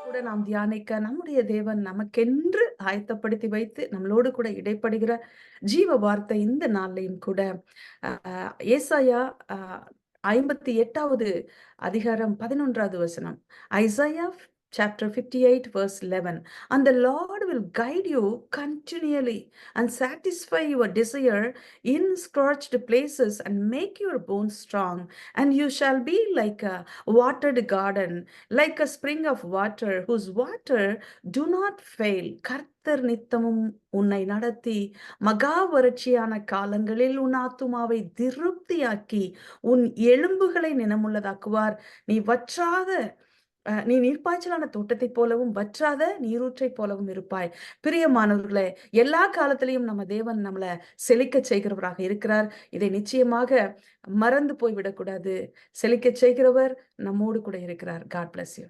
கூட நாம் தியானிக்க நம்முடைய தேவன் நமக்கென்று ஆயத்தப்படுத்தி வைத்து நம்மளோடு கூட இடைப்படுகிற ஜீவ வார்த்தை இந்த நாள்லையும் கூட ஏசாயா 58வது அதிகாரம் 11வது வசனம். Isaiah chapter 58 verse 11. And the Lord will guide you continually and satisfy your desire in scorched places and make your bones strong, and you shall be like a watered garden, like a spring of water whose water do not fail. கர்த்தர் நித்தமும் உன்னை நடத்தி மகா வறட்சியான காலங்களில் உன் ஆத்துமாவை திருப்தியாக்கி உன் எலும்புகளை நினமுள்ளதாக்குவார். நீ வற்றாத நீ நீர்ப்பாய்ச்சலான தோட்டத்தைப் போலவும் வற்றாத நீரூற்றைப் போலவும் இருப்பாய். பிரியமானவர்களே, எல்லா காலத்திலையும் நம்ம தேவன் நம்மள செழிக்க செய்கிறவராக இருக்கிறார். இதை நிச்சயமாக மறந்து போய்விடக்கூடாது. செழிக்க செய்கிறவர் நம்மோடு கூட இருக்கிறார். God bless you.